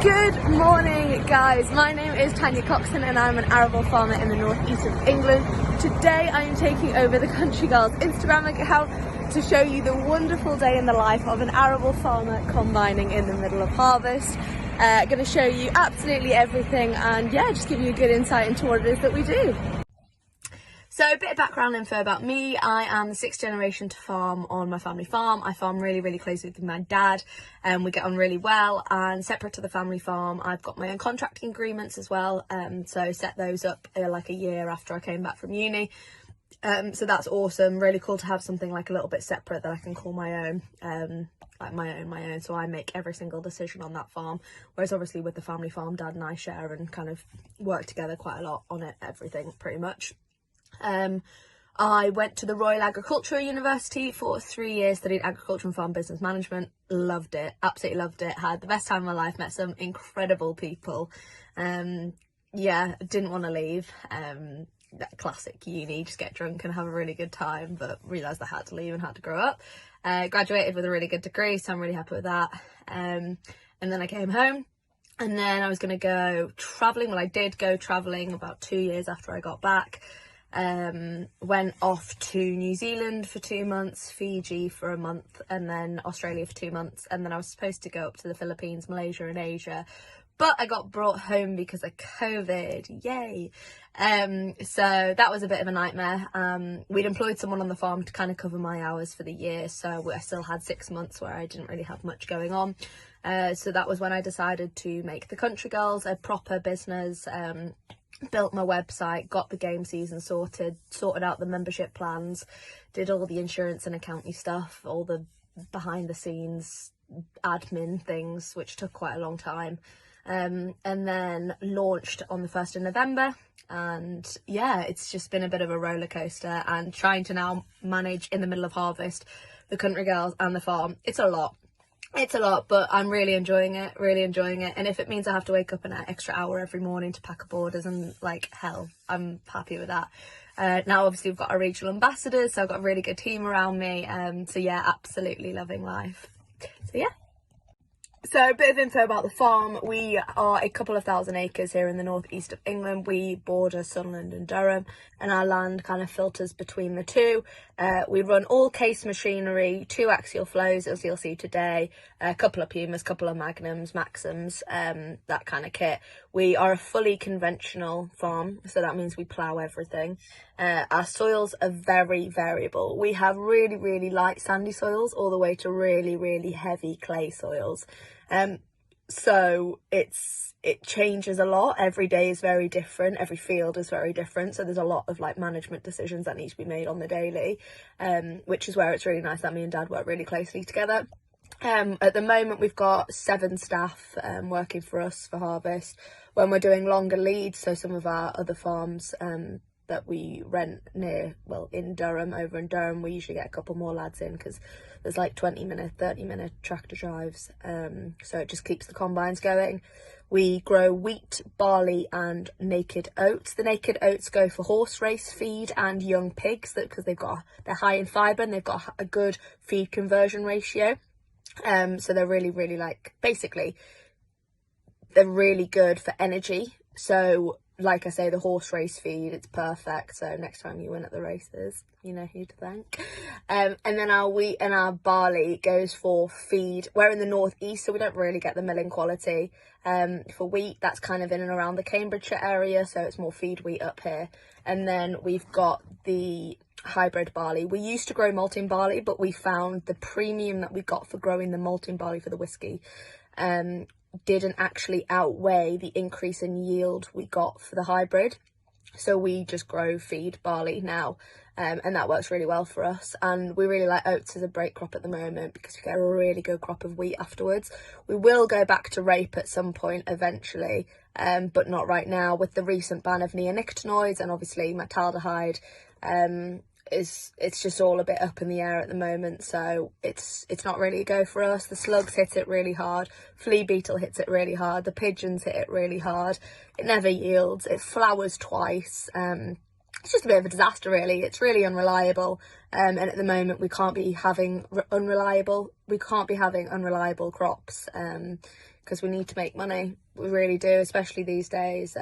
Good morning guys, my name is Tania Coxon and I'm an arable farmer in the northeast of England. Today I'm taking over the Country Girls Instagram account to show you the wonderful day in the life of an arable farmer combining in the middle of harvest. Going to show you absolutely everything and just give you a good insight into what it is that we do. So a bit of background info about me. I am the 6th generation to farm on my family farm. I farm really closely with my dad and we get on really well, and separate to the family farm I've got my own contracting agreements as well, so set those up like a year after I came back from uni. So that's awesome, really cool to have something like a little bit separate that I can call my own, like my own, so I make every single decision on that farm, whereas obviously with the family farm dad and I share and kind of work together quite a lot on it, everything pretty much. I went to the Royal Agricultural University for 3 years, studied agriculture and farm business management. Loved it, absolutely loved it. Had the best time of my life, met some incredible people. Didn't want to leave. That classic uni, just get drunk and have a really good time, but realised I had to leave and had to grow up. Graduated with a really good degree, so I'm really happy with that. And then I came home. And then I was going to go travelling. Well, I did go travelling about 2 years after I got back. Went off to New Zealand for 2 months, Fiji for a month, and then Australia for 2 months, and then I was supposed to go up to the Philippines, Malaysia and Asia, but I got brought home because of COVID. Yay! So that was a bit of a nightmare. We'd employed someone on the farm to kind of cover my hours for the year, so I still had 6 months where I didn't really have much going on. So that was when I decided to make the Country Girls a proper business. Built my website, got the game season sorted out the membership plans, did all the insurance and accounting stuff, all the behind the scenes admin things, which took quite a long time, and then launched on the 1st of November. And it's just been a bit of a roller coaster, and trying to now manage in the middle of harvest the Country Girls and the farm, it's a lot, but I'm really enjoying it. And if it means I have to wake up an extra hour every morning to pack up orders, and like hell, I'm happy with that. Now obviously we've got our regional ambassadors, so I've got a really good team around me. Absolutely loving life. So a bit of info about the farm. We are a couple of thousand acres here in the northeast of England. We border Sunderland and Durham, and our land kind of filters between the two. We run all case machinery, 2 axial flows as you'll see today, a couple of Pumas, couple of Magnums, Maxims, that kind of kit. We are a fully conventional farm, so that means we plough everything. Our soils are very variable. We have really light sandy soils all the way to really heavy clay soils. So it changes a lot. Every day is very different. Every field is very different. So there's a lot of like management decisions that need to be made on the daily, which is where it's really nice that me and Dad work really closely together. At the moment we've got 7 staff working for us for harvest. When we're doing longer leads, so some of our other farms that we rent in Durham, over in Durham, we usually get a couple more lads in because there's like 20-minute, 30-minute tractor drives, so it just keeps the combines going. We grow wheat, barley and naked oats. The naked oats go for horse race feed and young pigs, because they're high in fibre and they've got a good feed conversion ratio. So they're really like, basically they're really good for energy. So like I say, the horse race feed, it's perfect. So next time you win at the races, you know who to thank. And then our wheat and our barley goes for feed. We're in the northeast, so we don't really get the milling quality. For wheat, that's kind of in and around the Cambridgeshire area, so it's more feed wheat up here. And then we've got the hybrid barley. We used to grow malting barley, but we found the premium that we got for growing the malting barley for the whiskey didn't actually outweigh the increase in yield we got for the hybrid, so we just grow feed barley now, and that works really well for us. And we really like oats as a break crop at the moment because we get a really good crop of wheat afterwards. We will go back to rape at some point eventually, but not right now. With the recent ban of neonicotinoids and obviously metaldehyde, it's just all a bit up in the air at the moment, so it's not really a go for us. The slugs hit it really hard, flea beetle hits it really hard, the pigeons hit it really hard. It never yields, it flowers twice. It's just a bit of a disaster really. It's really unreliable, and at the moment we can't be having unreliable crops, because we need to make money. We really do, especially these days.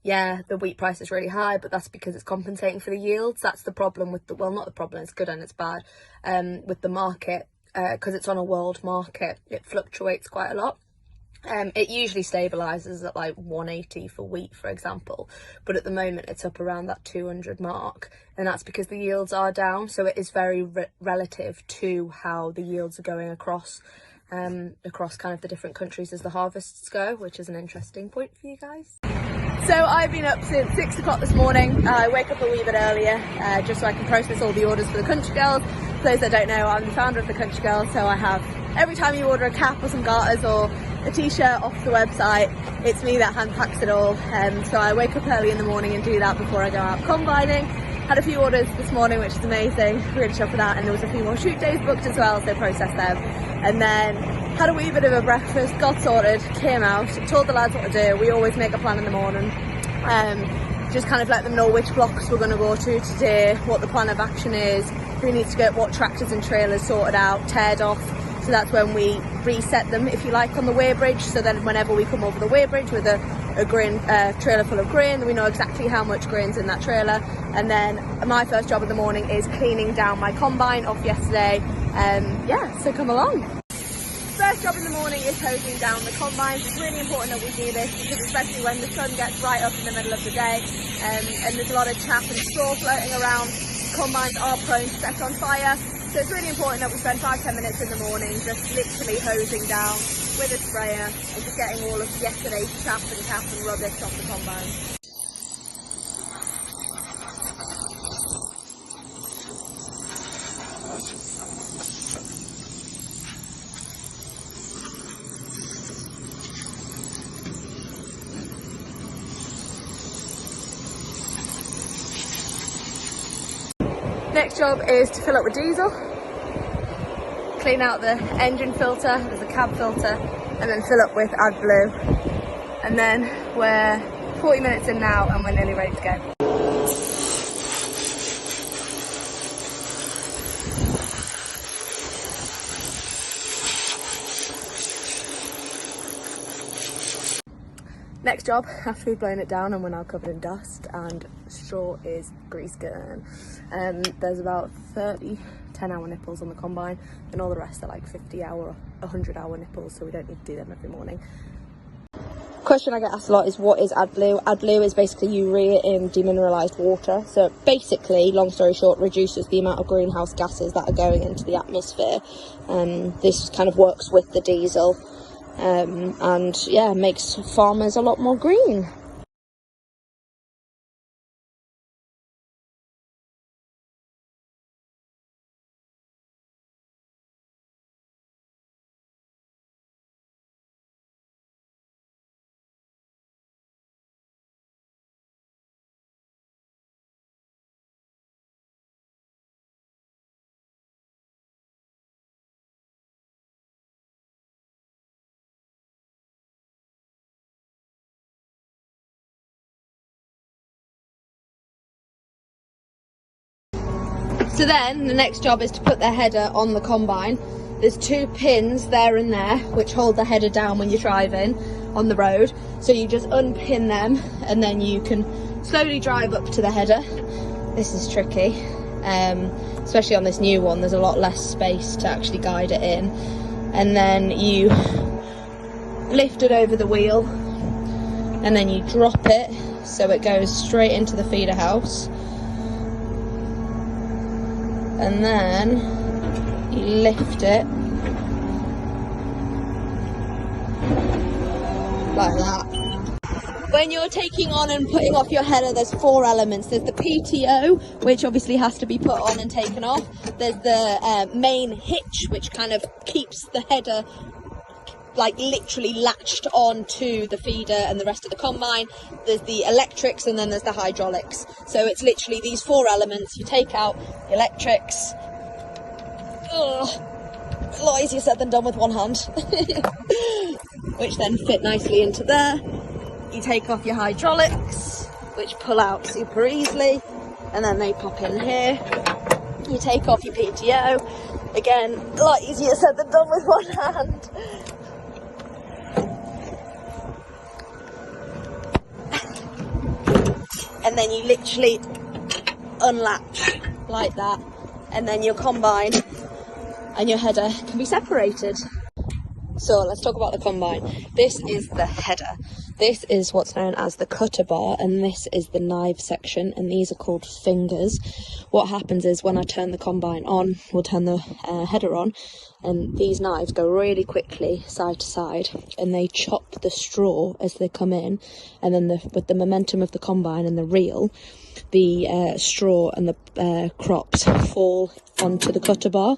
Yeah, the wheat price is really high, but that's because it's compensating for the yields. That's the problem with the, well, not the problem, it's good and it's bad, with the market, because it's on a world market. It fluctuates quite a lot. It usually stabilises at like 180 for wheat, for example, but at the moment it's up around that 200 mark, and that's because the yields are down. So it is very relative to how the yields are going across kind of the different countries as the harvests go, which is an interesting point for you guys. So I've been up since 6 o'clock this morning. I wake up a wee bit earlier just so I can process all the orders for the Country Girls. For those that don't know, I'm the founder of the Country Girls, so I have, every time you order a cap or some garters or a t-shirt off the website, it's me that hand packs it all. So I wake up early in the morning and do that before I go out combining. Had a few orders this morning, which is amazing, really chuffed with that, and there was a few more shoot days booked as well, so processed them. And then had a wee bit of a breakfast, got sorted, came out, told the lads what to do. We always make a plan in the morning. Just kind of let them know which blocks we're going to go to today, what the plan of action is, who needs to get what tractors and trailers sorted out, teared off. So that's when we reset them, if you like, on the weighbridge. So then whenever we come over the weighbridge with a grain trailer full of grain, then we know exactly how much grain's in that trailer. And then my first job of the morning is cleaning down my combine off yesterday. Yeah, so come along. First job in the morning is hosing down the combines. It's really important that we do this, because especially when the sun gets right up in the middle of the day, and there's a lot of chaff and straw floating around, combines are prone to set on fire. So it's really important that we spend 5-10 minutes in the morning just literally hosing down with a sprayer and just getting all of yesterday's chaff and rubbish off the combine. Next job is to fill up with diesel, clean out the engine filter, there's a cab filter, and then fill up with AdBlue. And then we're 40 minutes in now and we're nearly ready to go. Next job, after we've blown it down and we're now covered in dust and straw is grease gun. There's about 30 10-hour nipples on the combine, and all the rest are like 50-hour, 100-hour nipples, so we don't need to do them every morning. Question I get asked a lot is, what is AdBlue? AdBlue is basically urea in demineralised water. So basically, long story short, reduces the amount of greenhouse gases that are going into the atmosphere. This kind of works with the diesel. And yeah, makes farmers a lot more green. So then the next job is to put the header on the combine. There's 2 pins there and there which hold the header down when you're driving on the road. So you just unpin them and then you can slowly drive up to the header. This is tricky, especially on this new one. There's a lot less space to actually guide it in. And then you lift it over the wheel and then you drop it so it goes straight into the feeder house. And then you lift it like that. When you're taking on and putting off your header, there's 4 elements. There's the PTO, which obviously has to be put on and taken off. There's the main hitch, which kind of keeps the header like literally latched onto the feeder and the rest of the combine. There's the electrics, and then there's the hydraulics. So it's literally these 4 elements. You take out the electrics. A lot easier said than done with one hand. Which then fit nicely into there. You take off your hydraulics, which pull out super easily, and then they pop in here. You take off your PTO. Again, a lot easier said than done with one hand. and then you literally unlatch like that, and then your combine and your header can be separated. So let's talk about the combine. This is the header. This is what's known as the cutter bar, and this is the knife section, and these are called fingers. What happens is when I turn the combine on, we'll turn the header on, and these knives go really quickly side to side, and they chop the straw as they come in, and then with the momentum of the combine and the reel, the straw and the crops fall onto the cutter bar,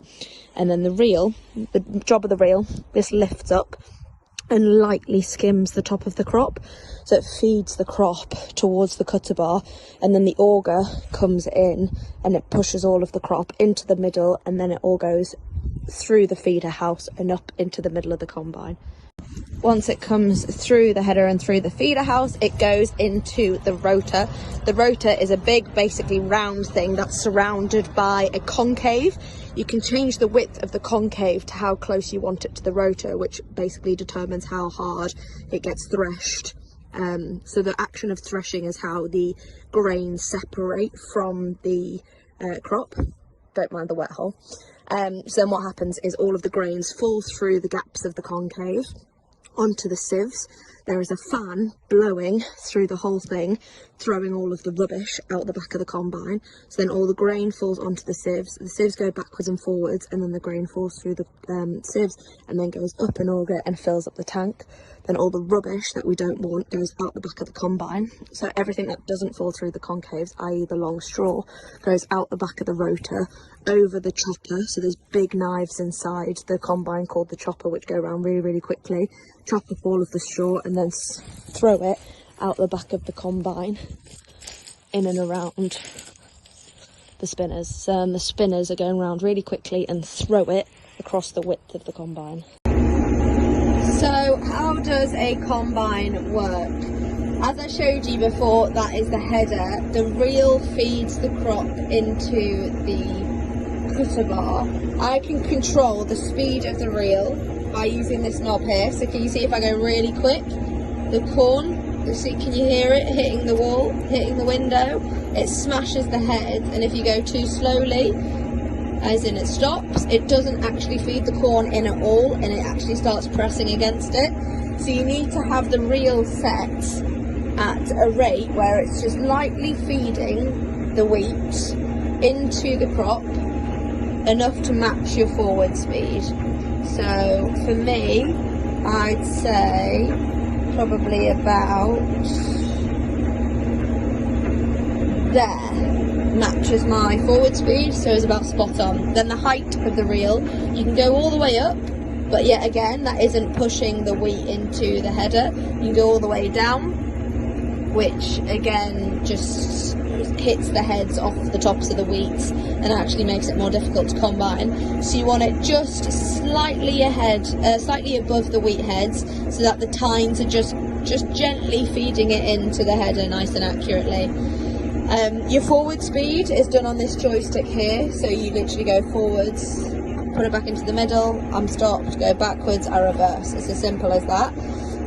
and then the reel, the job of the reel, this lifts up and lightly skims the top of the crop, so it feeds the crop towards the cutter bar, and then the auger comes in and it pushes all of the crop into the middle, and then it all goes through the feeder house and up into the middle of the combine. Once it comes through the header and through the feeder house, it goes into the rotor. The rotor is a big, basically round thing that's surrounded by a concave. You can change the width of the concave to how close you want it to the rotor, which basically determines how hard it gets threshed. So the action of threshing is how the grains separate from the crop. Don't mind the wet hole. So then what happens is all of the grains fall through the gaps of the concave onto the sieves. There is a fan blowing through the whole thing, throwing all of the rubbish out the back of the combine. So then all the grain falls onto the sieves. The sieves go backwards and forwards, and then the grain falls through the sieves and then goes up an auger and fills up the tank. Then all the rubbish that we don't want goes out the back of the combine. So everything that doesn't fall through the concaves, i.e. the long straw, goes out the back of the rotor, over the chopper. So there's big knives inside the combine called the chopper, which go around really, really quickly, chop up all of the straw, and then throw it out the back of the combine in and around the spinners. The spinners are going around really quickly and throw it across the width of the combine. So how does a combine work? As I showed you before, that is the header. The reel feeds the crop into the cutter bar. I can control the speed of the reel by using this knob here. So can you see if I go really quick, the corn, can you hear it hitting the wall, hitting the window? It smashes the head, and if you go too slowly, as in it stops, it doesn't actually feed the corn in at all, and it actually starts pressing against it. So you need to have the reel set at a rate where it's just lightly feeding the wheat into the crop, enough to match your forward speed. So for me, I'd say probably about there matches my forward speed, so it's about spot on. Then the height of the reel, you can go all the way up, but yet again that isn't pushing the wheat into the header. You can go all the way down, which again just hits the heads off the tops of the wheats and actually makes it more difficult to combine. So you want it just slightly ahead, slightly above the wheat heads, so that the tines are just gently feeding it into the header nice and accurately. Your forward speed is done on this joystick here, so you literally go forwards, put it back into the middle, I'm stopped, go backwards, I reverse. It's as simple as that.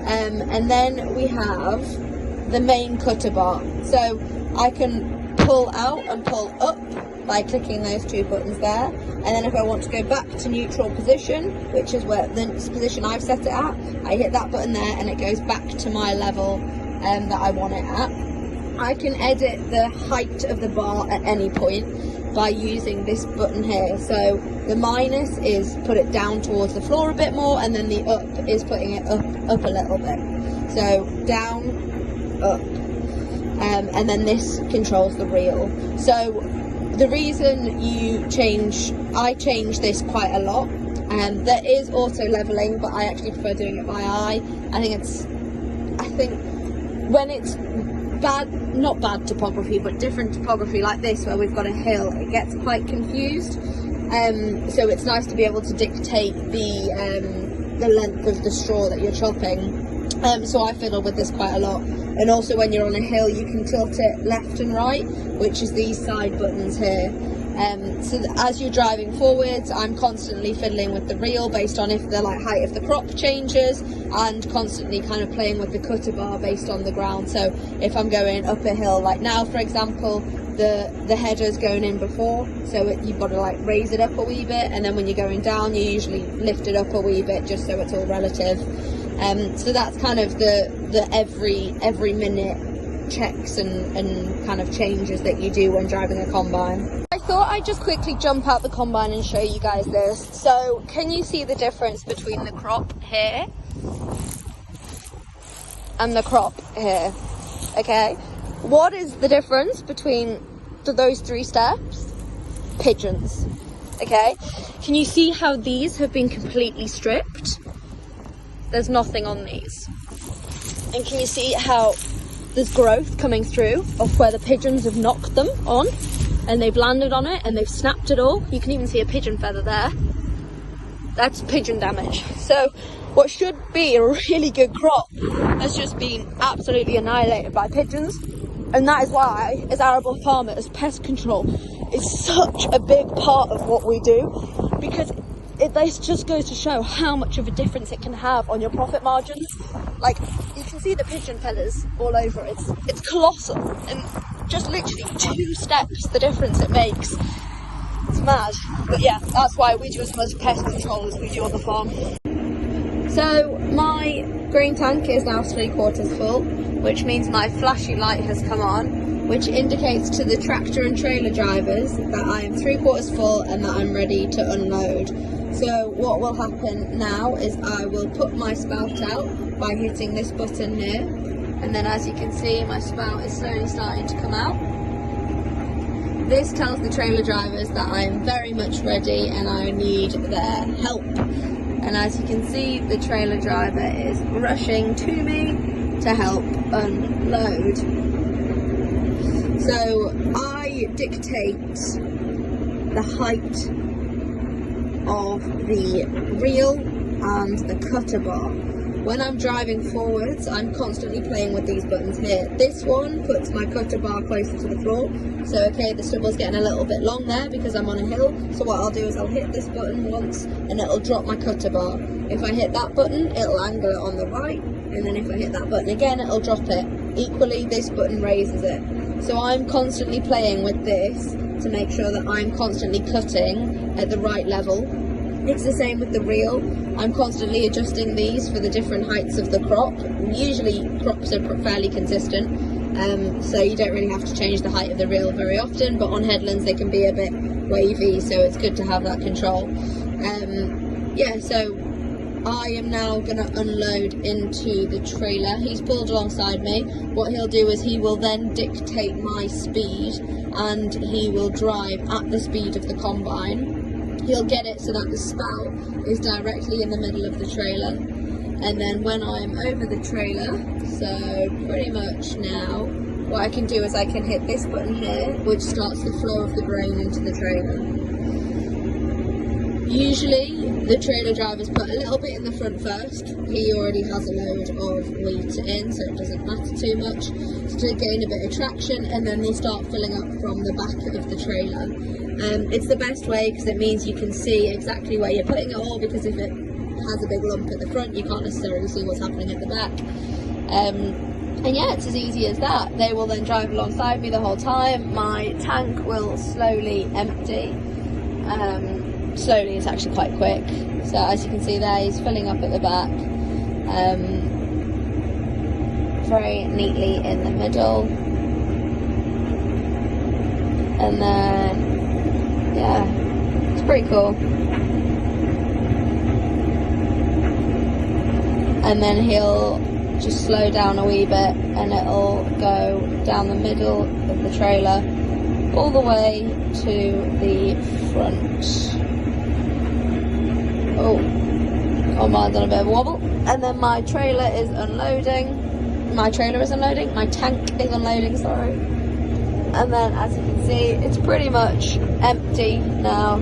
And then we have the main cutter bar. So I can pull out and pull up by clicking those two buttons there, and then if I want to go back to neutral position, which is where the position I've set it at, I hit that button there and it goes back to my level that I want it at. I can edit the height of the bar at any point by using this button here. So the minus is put it down towards the floor a bit more, and then the up is putting it up a little bit. So down, up, and then this controls the reel. So the reason I change this quite a lot. There is auto leveling, but I actually prefer doing it by eye. I think when it's not bad topography, but different topography like this where we've got a hill, it gets quite confused. So it's nice to be able to dictate the length of the straw that you're chopping. So I fiddle with this quite a lot. And also when you're on a hill, you can tilt it left and right, which is these side buttons here. So as you're driving forwards, I'm constantly fiddling with the reel based on if the height of the crop changes, and constantly kind of playing with the cutter bar based on the ground. So if I'm going up a hill, like now for example, the header's going in before, so you've got to raise it up a wee bit, and then when you're going down you usually lift it up a wee bit just so it's all relative. So that's kind of the every minute checks and kind of changes that you do when driving a combine. I thought I'd just quickly jump out the combine and show you guys this. So can you see the difference between the crop here and the crop here? Okay, what is the difference between those 3 steps? Pigeons. Okay, can you see how these have been completely stripped? There's nothing on these. And can you see how there's growth coming through of where the pigeons have knocked them on, and they've landed on it and they've snapped it all? You can even see a pigeon feather there. That's pigeon damage. So what should be a really good crop has just been absolutely annihilated by pigeons. And that is why, as arable farmers, pest control is such a big part of what we do, because this just goes to show how much of a difference it can have on your profit margins. You can see the pigeon feathers all over it. It's colossal, and just literally 2 steps, the difference it makes. It's mad. But yeah, that's why we do as much pest control as we do on the farm. So my grain tank is now 3/4 full, which means my flashy light has come on, which indicates to the tractor and trailer drivers that I am 3/4 full and that I'm ready to unload. So what will happen now is I will put my spout out by hitting this button here, and then as you can see my spout is slowly starting to come out. This tells the trailer drivers that I am very much ready and I need their help. And as you can see, the trailer driver is rushing to me to help unload. So I dictate the height of the reel and the cutter bar. When I'm driving forwards, I'm constantly playing with these buttons here. This one puts my cutter bar closer to the floor. So okay, the stubble's getting a little bit long there because I'm on a hill. So what I'll do is I'll hit this button once and it'll drop my cutter bar. If I hit that button, it'll angle it on the right. And then if I hit that button again, it'll drop it. Equally, this button raises it. So I'm constantly playing with this to make sure that I'm constantly cutting at the right level. It's the same with the reel. I'm constantly adjusting these for the different heights of the crop. Usually crops are fairly consistent, so you don't really have to change the height of the reel very often, but on headlands they can be a bit wavy, so it's good to have that control. Yeah, so I am now going to unload into the trailer. He's pulled alongside me. What he'll do is he will then dictate my speed, and he will drive at the speed of the combine. He'll get it so that the spout is directly in the middle of the trailer, and then when I'm over the trailer, so pretty much now, what I can do is I can hit this button here, which starts the flow of the grain into the trailer. Usually the trailer drivers put a little bit in the front first. He already has a load of wheat in, so it doesn't matter too much, to gain a bit of traction, and then they'll start filling up from the back of the trailer. It's the best way because it means you can see exactly where you're putting it all, because if it has a big lump at the front you can't necessarily see what's happening at the back. And yeah, it's as easy as that. They will then drive alongside me the whole time. My tank will slowly empty. Slowly is actually quite quick. So as you can see there, he's filling up at the back. Very neatly in the middle. And then yeah, it's pretty cool. And then he'll just slow down a wee bit and it'll go down the middle of the trailer all the way to the front. Oh, mine's on a bit of a wobble. And then my trailer is unloading. My tank is unloading, sorry. And then as you can see, it's pretty much empty now.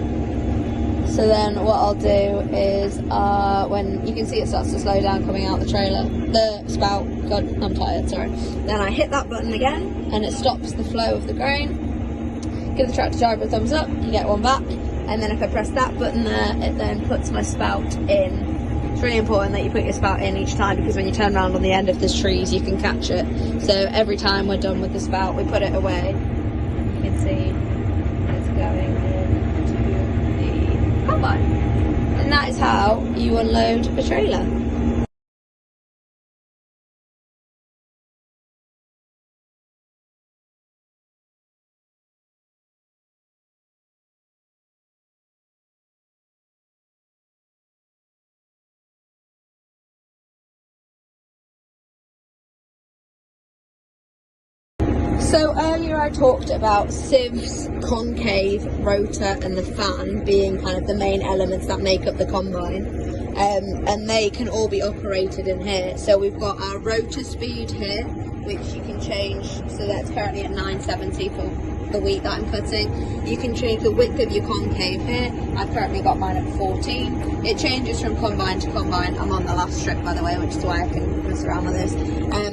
So then what I'll do is, when you can see it starts to slow down coming out the trailer, the spout, God, I'm tired, sorry. Then I hit that button again and it stops the flow of the grain. give the tractor driver a thumbs up, you get one back, and then if I press that button there, it then puts my spout in. It's really important that you put your spout in each time, because when you turn around on the end of these trees you can catch it. So every time we're done with the spout, we put it away. You can see it's going into the combine. And that is how you unload a trailer. So earlier I talked about sieves, concave, rotor and the fan being kind of the main elements that make up the combine, and they can all be operated in here. So we've got our rotor speed here, which you can change, so that's currently at 970 for the wheat that I'm cutting. You can change the width of your concave here. I've currently got mine at 14. It changes from combine to combine. I'm on the last strip, by the way, which is why I can mess around with this.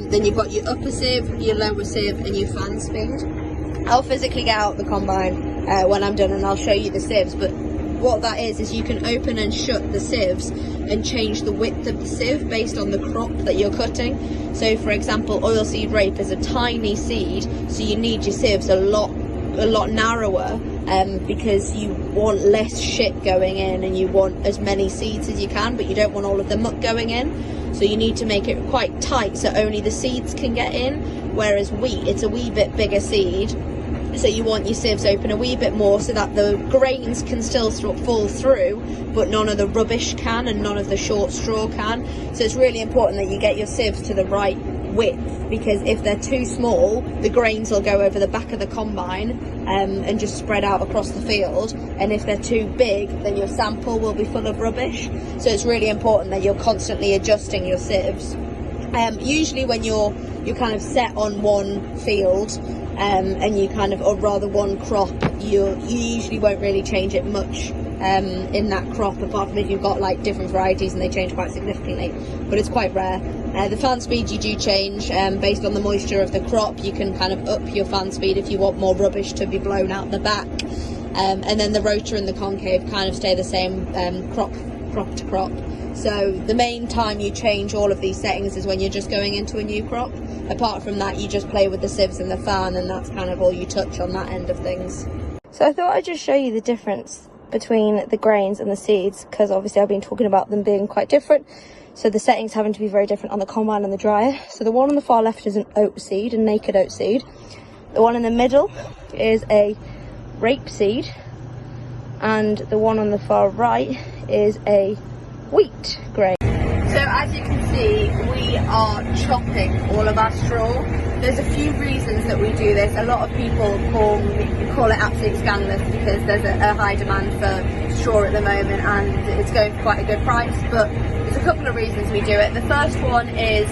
Then you've got your upper sieve, your lower sieve and your fan speed. I'll physically get out the combine when I'm done, and I'll show you the sieves, but what that is you can open and shut the sieves and change the width of the sieve based on the crop that you're cutting. So for example, oilseed rape is a tiny seed, so you need your sieves a lot narrower, because you want less shit going in and you want as many seeds as you can, but you don't want all of the muck going in. So you need to make it quite tight so only the seeds can get in, whereas wheat, it's a wee bit bigger seed, so you want your sieves open a wee bit more so that the grains can still fall through, but none of the rubbish can and none of the short straw can. So it's really important that you get your sieves to the right width, because if they're too small, the grains will go over the back of the combine and just spread out across the field, and if they're too big, then your sample will be full of rubbish. So it's really important that you're constantly adjusting your sieves. Usually when you're kind of set on one field, and you kind of, or rather one crop, you usually won't really change it much in that crop, apart from if you've got like different varieties and they change quite significantly, but it's quite rare. The fan speed you do change based on the moisture of the crop. You can kind of up your fan speed if you want more rubbish to be blown out the back, and then the rotor and the concave kind of stay the same crop to crop. So the main time you change all of these settings is when you're just going into a new crop. Apart from that, you just play with the sieves and the fan, and that's kind of all you touch on that end of things. So I thought I'd just show you the difference between the grains and the seeds, because obviously I've been talking about them being quite different, so the settings having to be very different on the combine and the dryer. So the one on the far left is an oat seed, a naked oat seed. The one in the middle is a rape seed, and the one on the far right is a wheat grain. So as you can see, we are chopping all of our straw. There's a few reasons that we do this. A lot of people call it absolutely scandalous, because there's a high demand for straw at the moment and it's going for quite a good price, but there's a couple of reasons we do it. The first one is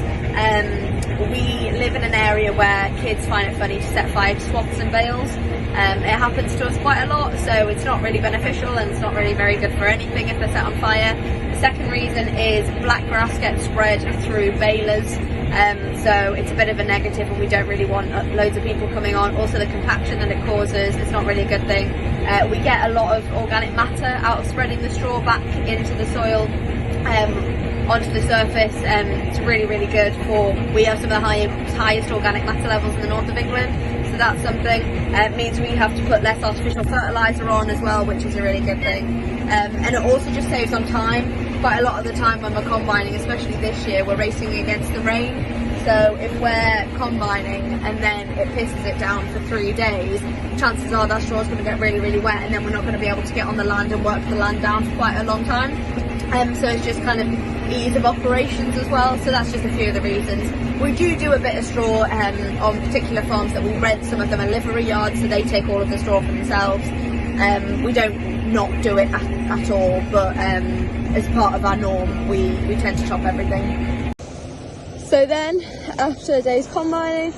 we live in an area where kids find it funny to set fire to swaths and bales. It happens to us quite a lot, so it's not really beneficial and it's not really very good for anything if they're set on fire. The second reason is black grass gets spread through balers, so it's a bit of a negative and we don't really want loads of people coming on. Also the compaction that it causes, it's not really a good thing. We get a lot of organic matter out of spreading the straw back into the soil, onto the surface. It's really, really good for, we have some of the highest organic matter levels in the north of England, so that's something. It means we have to put less artificial fertiliser on as well, which is a really good thing. And it also just saves on time. Quite a lot of the time when we're combining, especially this year, we're racing against the rain. So if we're combining and then it pisses it down for 3 days, chances are that straw's going to get really, really wet, and then we're not going to be able to get on the land and work the land down for quite a long time. So it's just kind of ease of operations as well. So that's just a few of the reasons. We do a bit of straw on particular farms that we rent. Some of them are livery yards, so they take all of the straw for themselves. We don't not do it at all, but as part of our norm, we tend to chop everything. So then, after a day's combining,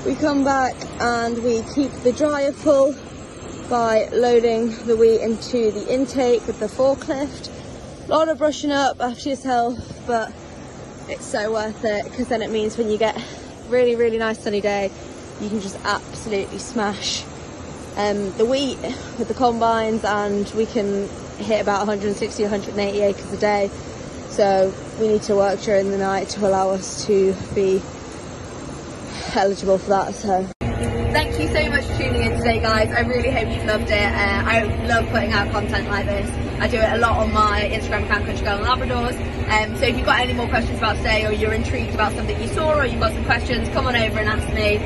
we come back and we keep the dryer full by loading the wheat into the intake with the forklift. A lot of brushing up after yourself, but it's so worth it, because then it means when you get really, really nice sunny day, you can just absolutely smash the wheat with the combines, and we can hit about 160, 180 acres a day. So we need to work during the night to allow us to be eligible for that. So thank you so much for tuning in today, guys. I really hope you've loved it. I love putting out content like this. I do it a lot on my Instagram account, Country Girl and Labradors. So if you've got any more questions about today, or you're intrigued about something you saw, or you've got some questions, come on over and ask me.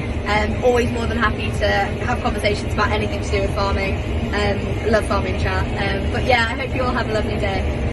Always more than happy to have conversations about anything to do with farming. Love farming chat. But yeah, I hope you all have a lovely day.